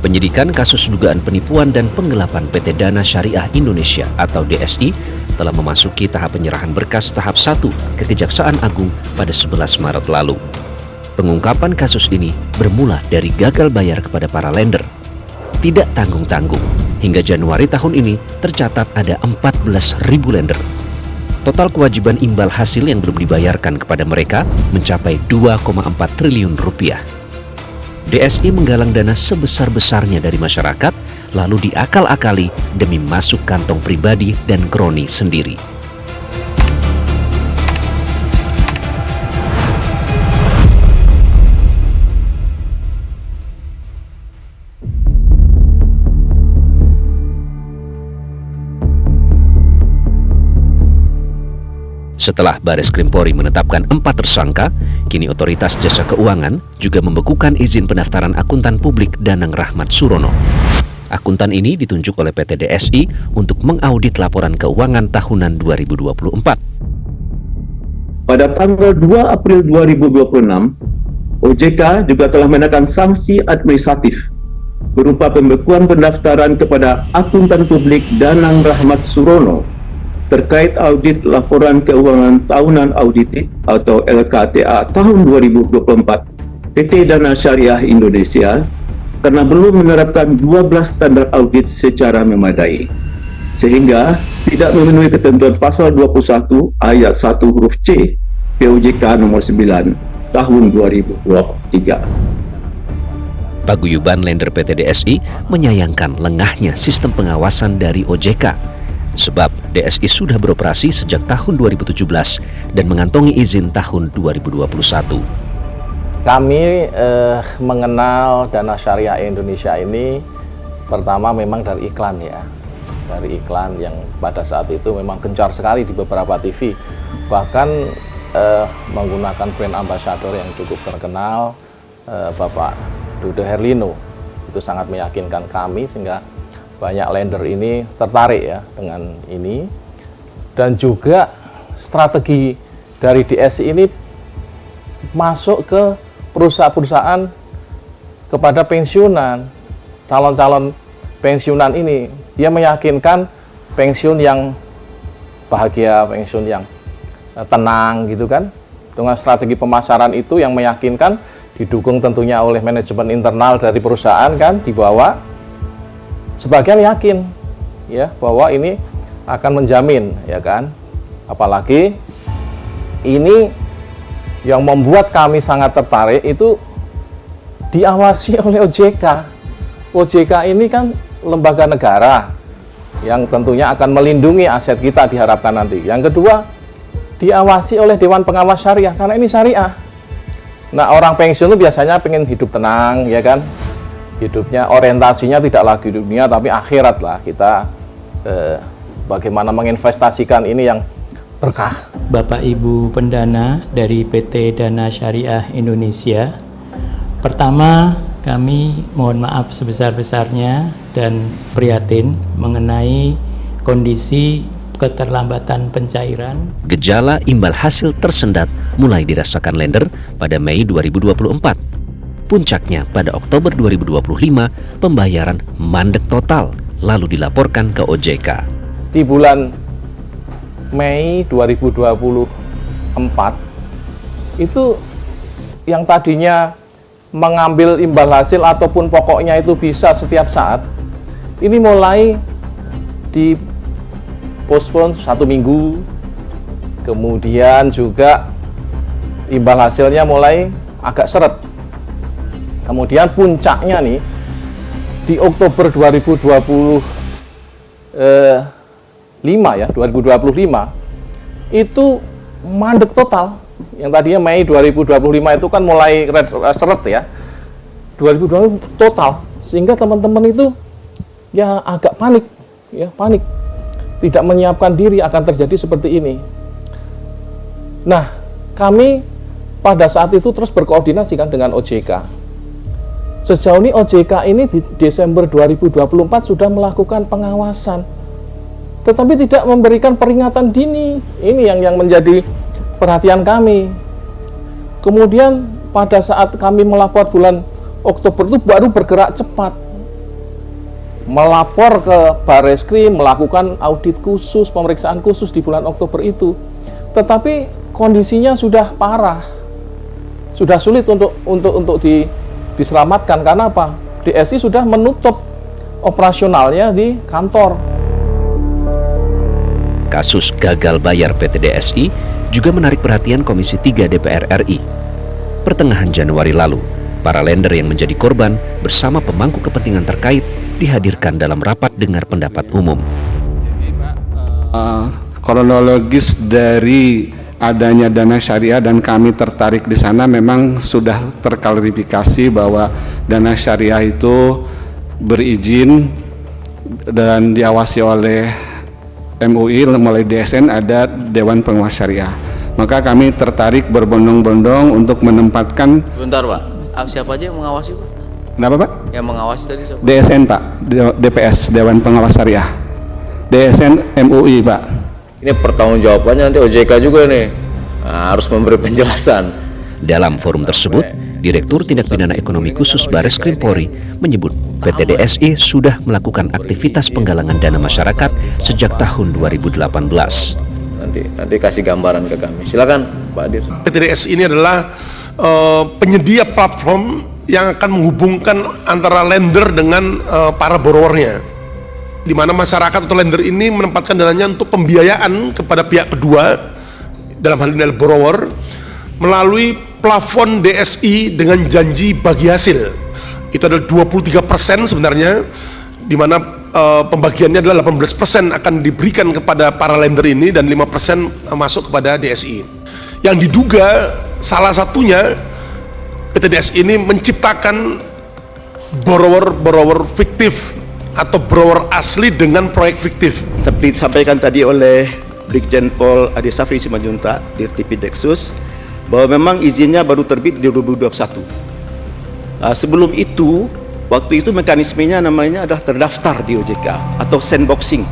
Penyidikan kasus dugaan penipuan dan penggelapan PT Dana Syariah Indonesia atau DSI telah memasuki tahap penyerahan berkas tahap 1 ke Kejaksaan Agung pada 11 Maret lalu. Pengungkapan kasus ini bermula dari gagal bayar kepada para lender. Tidak tanggung-tanggung, hingga Januari tahun ini tercatat ada 14.000 lender. Total kewajiban imbal hasil yang belum dibayarkan kepada mereka mencapai 2,4 triliun rupiah. DSI menggalang dana sebesar-besarnya dari masyarakat, lalu diakal-akali demi masuk kantong pribadi dan kroni sendiri. Setelah Baris Krim Polri menetapkan 4 tersangka, kini Otoritas Jasa Keuangan juga membekukan izin pendaftaran akuntan publik Danang Rahmat Surono. Akuntan ini ditunjuk oleh PT DSI untuk mengaudit laporan keuangan tahunan 2024. Pada tanggal 2 April 2026, OJK juga telah menaikkan sanksi administratif berupa pembekuan pendaftaran kepada akuntan publik Danang Rahmat Surono terkait audit laporan keuangan tahunan audited atau LKTA tahun 2024 PT Dana Syariah Indonesia karena belum menerapkan 12 standar audit secara memadai, sehingga tidak memenuhi ketentuan pasal 21 ayat 1 huruf C POJK nomor 9 tahun 2023. Paguyuban lender PT DSI menyayangkan lengahnya sistem pengawasan dari OJK, sebab DSI sudah beroperasi sejak tahun 2017 dan mengantongi izin tahun 2021. Kami mengenal Dana Syariah Indonesia ini pertama memang dari iklan ya. Dari iklan yang pada saat itu memang gencar sekali di beberapa TV. Bahkan menggunakan brand ambassador yang cukup terkenal, Bapak Dude Herlino. Itu sangat meyakinkan kami sehingga banyak lender ini tertarik ya dengan ini. Dan juga strategi dari DSI ini masuk ke perusahaan-perusahaan kepada pensiunan, calon-calon pensiunan ini. Dia meyakinkan pensiun yang bahagia, pensiun yang tenang gitu kan. Dengan strategi pemasaran itu yang meyakinkan, didukung tentunya oleh manajemen internal dari perusahaan kan, dibawa. Sebagian yakin ya bahwa ini akan menjamin ya kan. Apalagi ini yang membuat kami sangat tertarik itu diawasi oleh OJK. OJK ini kan lembaga negara yang tentunya akan melindungi aset kita diharapkan nanti. Yang kedua, diawasi oleh Dewan Pengawas Syariah karena ini syariah. Nah, orang pensiun itu biasanya pengen hidup tenang ya kan. Hidupnya orientasinya tidak lagi dunia tapi akhirat lah. Kita bagaimana menginvestasikan ini yang berkah. Bapak Ibu pendana dari PT Dana Syariah Indonesia, pertama kami mohon maaf sebesar-besarnya dan prihatin mengenai kondisi keterlambatan pencairan. Gejala imbal hasil tersendat mulai dirasakan lender pada Mei 2024. Puncaknya pada Oktober 2025, pembayaran mandek total, lalu dilaporkan ke OJK. Di bulan Mei 2024, itu yang tadinya mengambil imbal hasil ataupun pokoknya itu bisa setiap saat, ini mulai dipospon 1 minggu, kemudian juga imbal hasilnya mulai agak seret. Kemudian puncaknya nih di Oktober 2025 itu mandek total. Yang tadinya Mei 2025 itu kan mulai seret ya. 2020 total. Sehingga teman-teman itu ya agak panik, ya panik. Tidak menyiapkan diri akan terjadi seperti ini. Nah, kami pada saat itu terus berkoordinasi kan dengan OJK. Sejauh ini OJK ini di Desember 2024 sudah melakukan pengawasan, tetapi tidak memberikan peringatan dini. Ini yang menjadi perhatian kami. Kemudian pada saat kami melapor bulan Oktober itu baru bergerak cepat. melapor ke Barreskrim, melakukan audit khusus, pemeriksaan khusus di bulan Oktober itu. Tetapi kondisinya sudah parah, sudah sulit untuk diselamatkan. Karena apa? DSI sudah menutup operasionalnya di kantor. Kasus gagal bayar PT DSI juga menarik perhatian Komisi 3 DPR RI. Pertengahan Januari lalu, para lender yang menjadi korban bersama pemangku kepentingan terkait dihadirkan dalam rapat dengar pendapat umum. Jadi Pak, kronologis dari adanya dana syariah dan kami tertarik di sana memang sudah terklarifikasi bahwa dana syariah itu berizin dan diawasi oleh MUI, mulai DSN ada Dewan Pengawas Syariah. Maka kami tertarik berbondong-bondong untuk menempatkan. Bentar Pak, siapa aja yang mengawasi Pak? Kenapa Pak? Yang mengawasi tadi siapa? DSN Pak, DPS Dewan Pengawas Syariah. DSN MUI Pak. Ini pertanggungjawabannya nanti OJK juga nih. Nah, harus memberi penjelasan. Dalam forum tersebut, Direktur Tindak Pidana Ekonomi Khusus Barreskrim Polri menyebut PT DSI sudah melakukan aktivitas penggalangan dana masyarakat sejak tahun 2018. Nanti kasih gambaran ke kami. Silakan Pak Adir. PT DSI ini adalah penyedia platform yang akan menghubungkan antara lender dengan para borrowernya, di mana masyarakat atau lender ini menempatkan dananya untuk pembiayaan kepada pihak kedua, dalam hal ini adalah borrower, melalui plafon DSI dengan janji bagi hasil. Itu adalah 23% sebenarnya, di mana pembagiannya adalah 18% akan diberikan kepada para lender ini dan 5% masuk kepada DSI. Yang diduga salah satunya PT DSI ini menciptakan borrower fiktif atau borrower asli dengan proyek fiktif. Seperti disampaikan tadi oleh Brigjen Pol Ade Safri Simanjuntak, Dirtipid Deksus, bahwa memang izinnya baru terbit di 2021. Sebelum itu, waktu itu mekanismenya namanya adalah terdaftar di OJK atau sandboxing.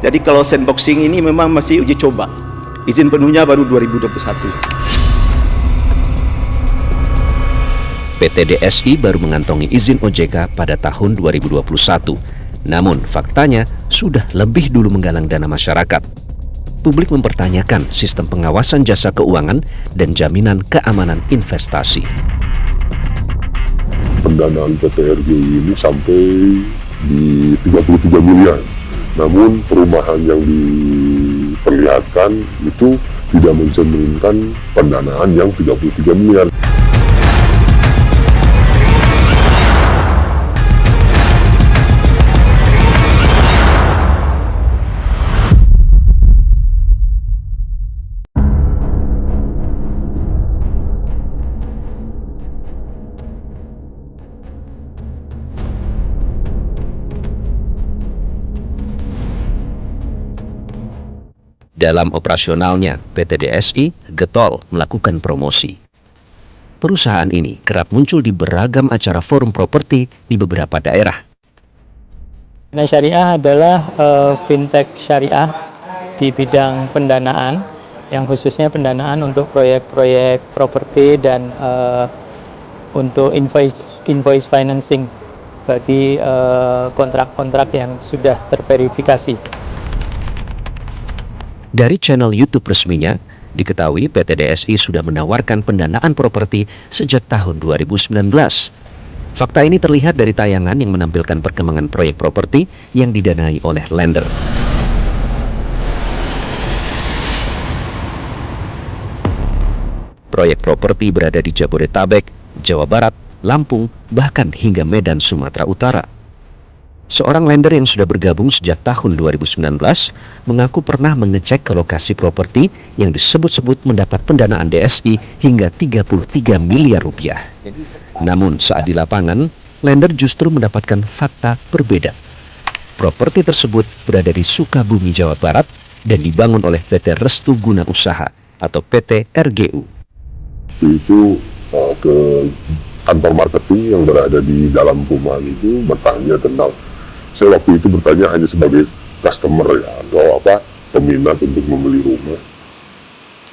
Jadi kalau sandboxing ini memang masih uji coba. Izin penuhnya baru 2021. PT DSI baru mengantongi izin OJK pada tahun 2021. Namun faktanya sudah lebih dulu menggalang dana masyarakat. Publik mempertanyakan sistem pengawasan jasa keuangan dan jaminan keamanan investasi. Pendanaan PT RGI ini sampai di 33 miliar. Namun perubahan yang diperlihatkan itu tidak mencerminkan pendanaan yang 33 miliar. Dalam operasionalnya, PT DSI getol melakukan promosi. Perusahaan ini kerap muncul di beragam acara forum properti di beberapa daerah. Dana Syariah adalah fintech syariah di bidang pendanaan, yang khususnya pendanaan untuk proyek-proyek properti dan untuk invoice financing bagi kontrak-kontrak yang sudah terverifikasi. Dari channel YouTube resminya, diketahui PT DSI sudah menawarkan pendanaan properti sejak tahun 2019. Fakta ini terlihat dari tayangan yang menampilkan perkembangan proyek properti yang didanai oleh lender. Proyek properti berada di Jabodetabek, Jawa Barat, Lampung, bahkan hingga Medan, Sumatera Utara. Seorang lender yang sudah bergabung sejak tahun 2019 mengaku pernah mengecek ke lokasi properti yang disebut-sebut mendapat pendanaan DSI hingga 33 miliar rupiah. Namun saat di lapangan, lender justru mendapatkan fakta berbeda. Properti tersebut berada di Sukabumi, Jawa Barat dan dibangun oleh PT Restu Guna Usaha atau PT RGU. Itu ke kantor marketing yang berada di dalam perumahan itu bertanya tentang, saya waktu itu bertanya hanya sebagai customer ya, atau peminat untuk membeli rumah.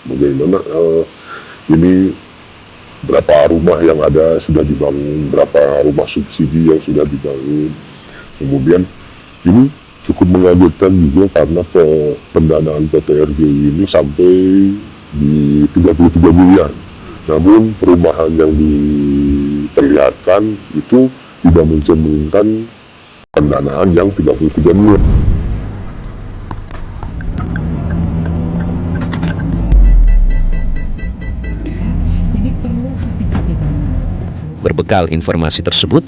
Bagaimana ini berapa rumah yang ada sudah dibangun, berapa rumah subsidi yang sudah dibangun, Kemudian ini cukup mengagetkan juga karena pendanaan PT RGU ini sampai di 33 miliar. Namun perumahan yang diperlihatkan itu tidak mencerminkan pendanaan yang 33 miliar. Berbekal informasi tersebut,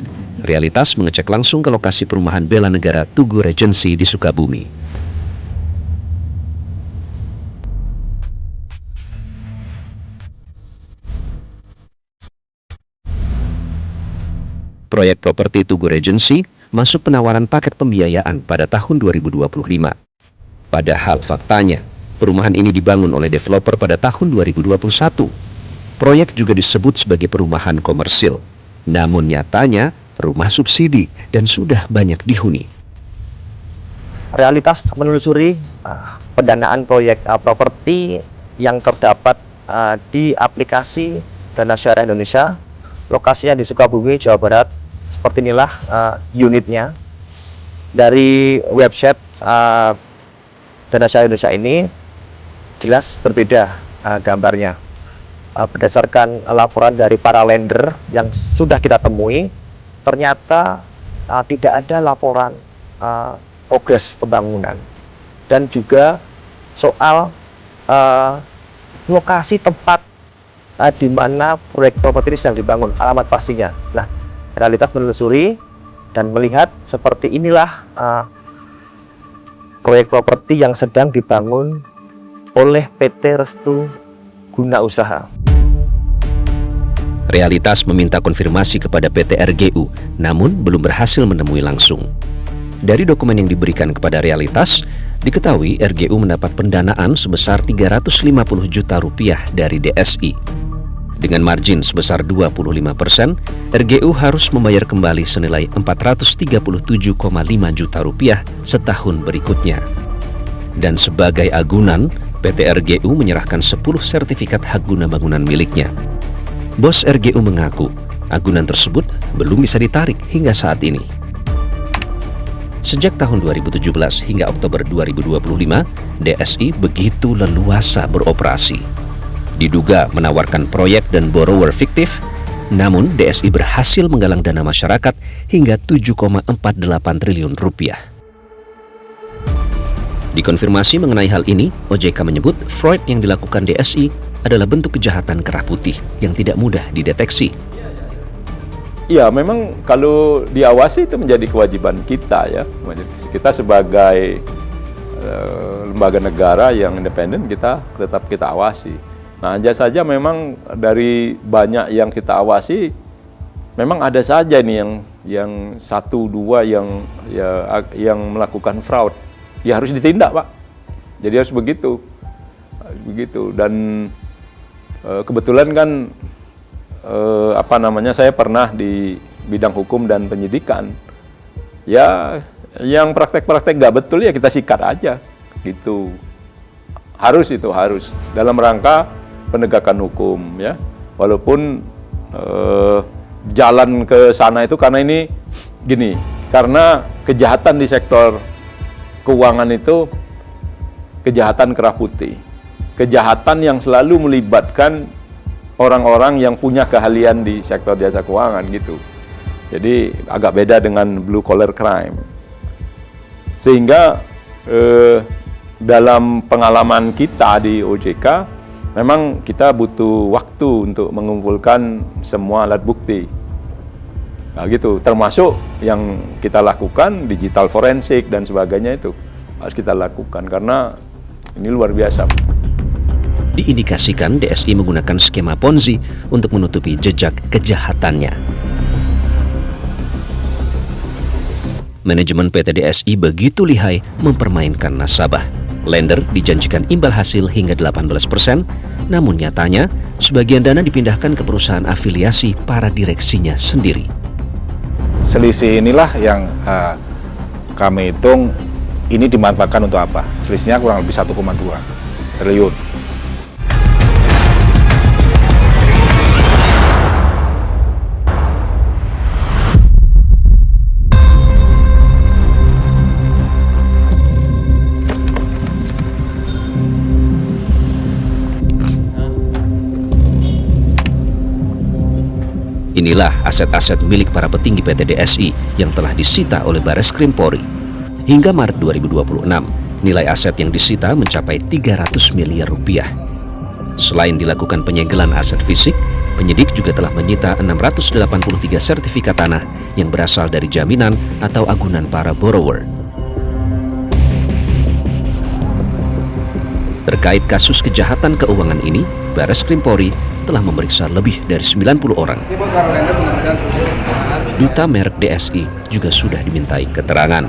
Realitas mengecek langsung ke lokasi perumahan Bela Negara Tugu Regency di Sukabumi. Proyek properti Tugu Regency masuk penawaran paket pembiayaan pada tahun 2025. Padahal faktanya, perumahan ini dibangun oleh developer pada tahun 2021. Proyek juga disebut sebagai perumahan komersil, namun nyatanya rumah subsidi dan sudah banyak dihuni. Realitas menelusuri pendanaan proyek properti yang terdapat di aplikasi Dana Syariah Indonesia, lokasinya di Sukabumi, Jawa Barat. Seperti inilah unitnya. Dari website Dana Syariah Indonesia ini jelas berbeda gambarnya. Berdasarkan laporan dari para lender yang sudah kita temui, ternyata tidak ada laporan progres pembangunan, dan juga soal lokasi tempat di mana proyek properti ini sedang dibangun, alamat pastinya. Nah, Realitas menelusuri dan melihat seperti inilah proyek properti yang sedang dibangun oleh PT Restu Guna Usaha. Realitas meminta konfirmasi kepada PT RGU, namun belum berhasil menemui langsung. Dari dokumen yang diberikan kepada Realitas, diketahui RGU mendapat pendanaan sebesar 350 juta rupiah dari DSI. Dengan margin sebesar 25%, RGU harus membayar kembali senilai 437,5 juta rupiah setahun berikutnya. Dan sebagai agunan, PT RGU menyerahkan 10 sertifikat hak guna bangunan miliknya. Bos RGU mengaku, agunan tersebut belum bisa ditarik hingga saat ini. Sejak tahun 2017 hingga Oktober 2025, DSI begitu leluasa beroperasi. Diduga menawarkan proyek dan borrower fiktif, namun DSI berhasil menggalang dana masyarakat hingga 7,48 triliun rupiah. Dikonfirmasi mengenai hal ini, OJK menyebut fraud yang dilakukan DSI adalah bentuk kejahatan kerah putih yang tidak mudah dideteksi. Ya, memang kalau diawasi itu menjadi kewajiban kita ya. Kita sebagai lembaga negara yang independen, kita tetap kita awasi. Nah, hanya saja memang dari banyak yang kita awasi, memang ada saja nih yang satu dua yang melakukan fraud. Ya harus ditindak, Pak. Jadi harus begitu. Dan kebetulan kan saya pernah di bidang hukum dan penyidikan. Ya, yang praktek-praktek nggak betul ya kita sikat aja, gitu. Harus dalam rangka penegakan hukum ya. Walaupun jalan ke sana itu karena ini gini, karena kejahatan di sektor keuangan itu kejahatan kerah putih. Kejahatan yang selalu melibatkan orang-orang yang punya keahlian di sektor jasa keuangan gitu. Jadi agak beda dengan blue collar crime. Sehingga dalam pengalaman kita di OJK, memang kita butuh waktu untuk mengumpulkan semua alat bukti. Nah gitu, termasuk yang kita lakukan digital forensik dan sebagainya itu harus kita lakukan karena ini luar biasa. Diindikasikan DSI menggunakan skema Ponzi untuk menutupi jejak kejahatannya. Manajemen PT DSI begitu lihai mempermainkan nasabah. Lender dijanjikan imbal hasil hingga 18%, namun nyatanya sebagian dana dipindahkan ke perusahaan afiliasi para direksinya sendiri. Selisih inilah yang kami hitung ini dimanfaatkan untuk apa? Selisihnya kurang lebih 1,2 triliun. Inilah aset-aset milik para petinggi PT DSI yang telah disita oleh Bareskrim Polri. Hingga Maret 2026, nilai aset yang disita mencapai 300 miliar rupiah. Selain dilakukan penyegelan aset fisik, penyidik juga telah menyita 683 sertifikat tanah yang berasal dari jaminan atau agunan para borrower. Terkait kasus kejahatan keuangan ini, Bareskrim Polri telah memeriksa lebih dari 90 orang. Duta merek DSI juga sudah dimintai keterangan.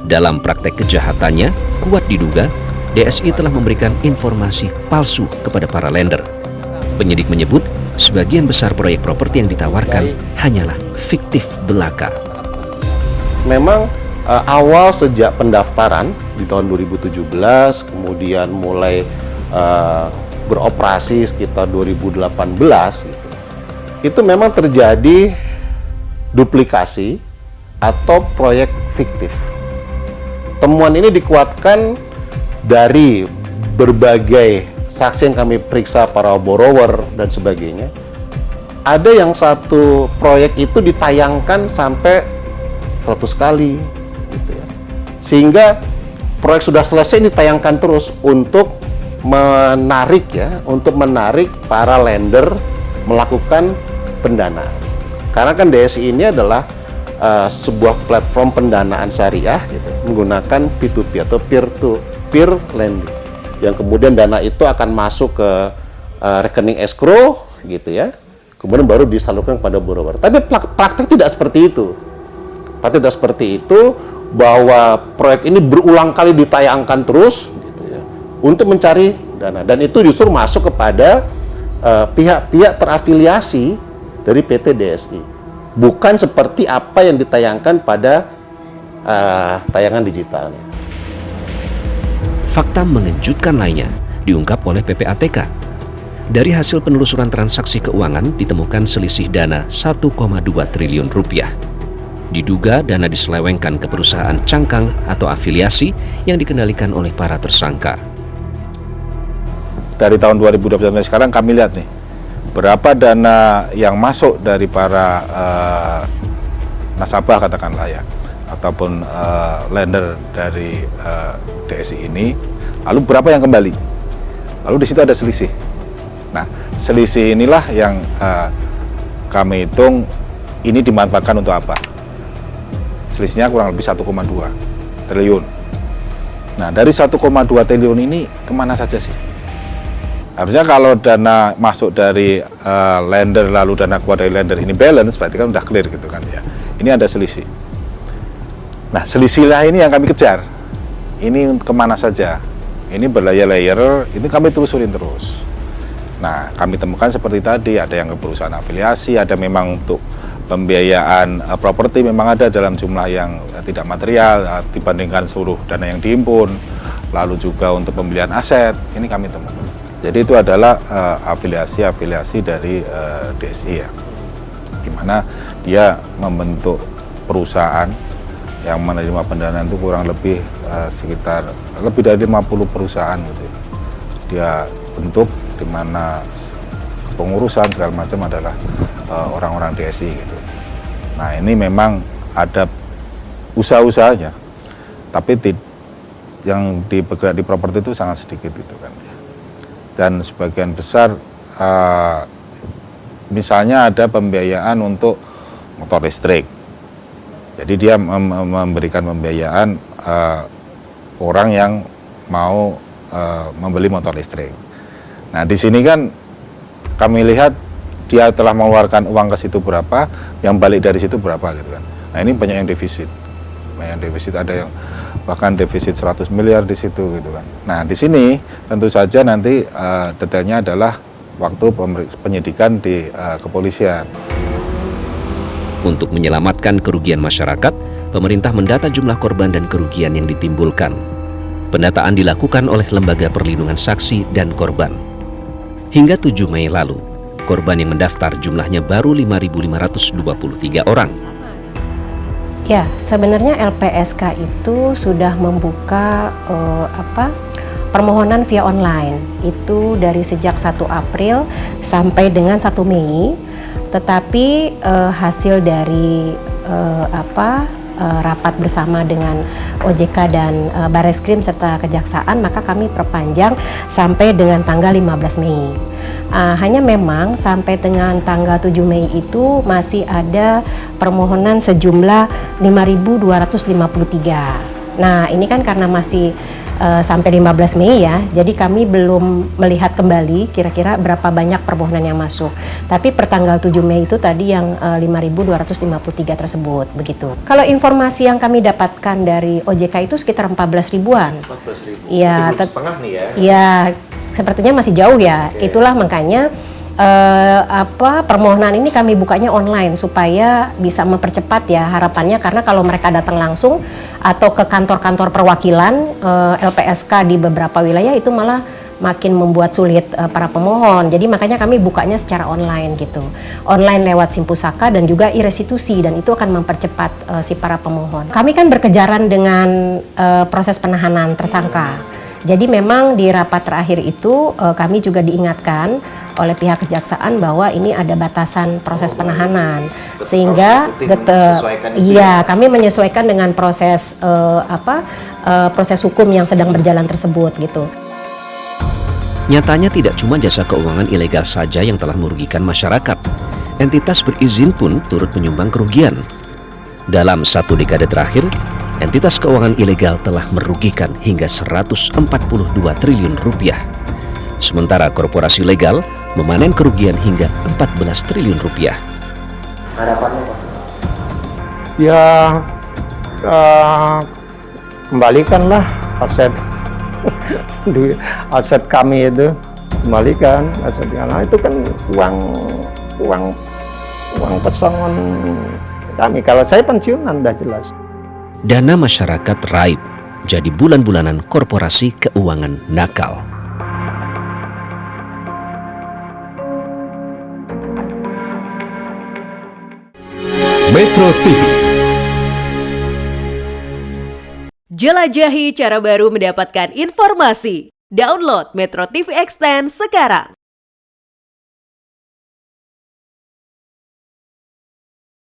Dalam praktek kejahatannya, kuat diduga DSI telah memberikan informasi palsu kepada para lender. Penyidik menyebut sebagian besar proyek properti yang ditawarkan hanyalah fiktif belaka. Memang awal sejak pendaftaran di tahun 2017, kemudian mulai beroperasi sekitar 2018, gitu, itu memang terjadi duplikasi atau proyek fiktif. Temuan ini dikuatkan dari berbagai saksi yang kami periksa, para borrower dan sebagainya. Ada yang satu proyek itu ditayangkan sampai 100 kali, gitu ya. Sehingga proyek sudah selesai ditayangkan terus untuk menarik para lender melakukan pendanaan. Karena kan DSI ini adalah sebuah platform pendanaan syariah, gitu, menggunakan P2P atau peer-to-peer lending, yang kemudian dana itu akan masuk ke rekening escrow, gitu ya, kemudian baru disalurkan kepada borrower. Tapi praktek tidak seperti itu. Praktek tidak seperti itu, bahwa proyek ini berulang kali ditayangkan terus, gitu ya, untuk mencari dana, dan itu justru masuk kepada pihak-pihak terafiliasi dari PT DSI, bukan seperti apa yang ditayangkan pada tayangan digitalnya. Fakta mengejutkan lainnya diungkap oleh PPATK. Dari hasil penelusuran transaksi keuangan ditemukan selisih dana 1,2 triliun rupiah. Diduga dana diselewengkan ke perusahaan cangkang atau afiliasi yang dikendalikan oleh para tersangka. Dari tahun 2020 sampai sekarang kami lihat nih, berapa dana yang masuk dari para nasabah katakanlah ya, ataupun lender dari DSI ini, lalu berapa yang kembali, lalu di situ ada selisih. Nah, selisih inilah yang kami hitung ini dimanfaatkan untuk apa. Selisihnya kurang lebih 1,2 triliun. Nah, dari 1,2 triliun ini kemana saja sih? Harusnya kalau dana masuk dari lender lalu dana keluar dari lender ini balance, berarti kan udah clear gitu kan ya. Ini ada selisih. Nah, selisihlah ini yang kami kejar. Ini kemana saja? Ini berlayer-layer, ini kami telusurin terus. Nah, kami temukan seperti tadi, ada yang ke perusahaan afiliasi, ada memang untuk pembiayaan properti memang ada dalam jumlah yang tidak material dibandingkan seluruh dana yang dihimpun, lalu juga untuk pembelian aset, ini kami temukan. Jadi itu adalah afiliasi dari DSI ya, di mana dia membentuk perusahaan yang menerima pendanaan itu kurang lebih sekitar lebih dari 50 perusahaan gitu. Dia bentuk di mana pengurusan segala macam adalah orang-orang DSI gitu. Nah, ini memang ada usaha-usahanya, tapi yang bergerak di properti itu sangat sedikit gitu kan. Dan sebagian besar misalnya ada pembiayaan untuk motor listrik. Jadi dia memberikan pembiayaan orang yang mau membeli motor listrik. Nah, di sini kan kami lihat dia telah mengeluarkan uang ke situ berapa, yang balik dari situ berapa gitu kan. Nah, ini banyak yang defisit. Banyak yang defisit, ada yang bahkan defisit 100 miliar di situ gitu kan. Nah, di sini tentu saja nanti detailnya adalah waktu penyidikan di kepolisian. Untuk menyelamatkan kerugian masyarakat, pemerintah mendata jumlah korban dan kerugian yang ditimbulkan. Pendataan dilakukan oleh Lembaga Perlindungan Saksi dan Korban. Hingga 7 Mei lalu, korban yang mendaftar jumlahnya baru 5.523 orang. Ya, sebenarnya LPSK itu sudah membuka permohonan via online. Itu dari sejak 1 April sampai dengan 1 Mei. tetapi hasil dari rapat bersama dengan OJK dan Bareskrim serta Kejaksaan, maka kami perpanjang sampai dengan tanggal 15 Mei. Hanya memang sampai dengan tanggal 7 Mei itu masih ada permohonan sejumlah 5.253. Nah, ini kan karena masih sampai 15 Mei ya, jadi kami belum melihat kembali kira-kira berapa banyak permohonan yang masuk. Tapi per tanggal 7 Mei itu tadi yang 5.253 tersebut, begitu. Kalau informasi yang kami dapatkan dari OJK itu sekitar 14 ribuan. 14.000. Iya, setengah nih ya. Iya, sepertinya masih jauh ya. Okay. Itulah makanya permohonan ini kami bukanya online supaya bisa mempercepat ya harapannya, karena kalau mereka datang langsung atau ke kantor-kantor perwakilan LPSK di beberapa wilayah itu malah makin membuat sulit para pemohon. Jadi makanya kami bukanya secara online gitu. Online lewat Simpusaka dan juga e-restitusi, dan itu akan mempercepat si para pemohon. Kami kan berkejaran dengan proses penahanan tersangka. Jadi memang di rapat terakhir itu kami juga diingatkan oleh pihak kejaksaan bahwa ini ada batasan proses penahanan, sehingga kami menyesuaikan dengan proses proses hukum yang sedang berjalan tersebut gitu. Nyatanya tidak cuma jasa keuangan ilegal saja yang telah merugikan masyarakat. Entitas berizin pun turut menyumbang kerugian. Dalam 1 dekade terakhir, entitas keuangan ilegal telah merugikan hingga 142 triliun rupiah. Sementara korporasi legal memanen kerugian hingga 14 triliun rupiah. Harapannya Pak? Ya, kembalikanlah aset kami itu, kembalikan aset, karena itu kan uang pesangon kami. Kalau saya pensiunan udah jelas. Dana masyarakat raib jadi bulan-bulanan korporasi keuangan nakal. Metro TV. Jelajahi cara baru mendapatkan informasi. Download Metro TV Extend sekarang.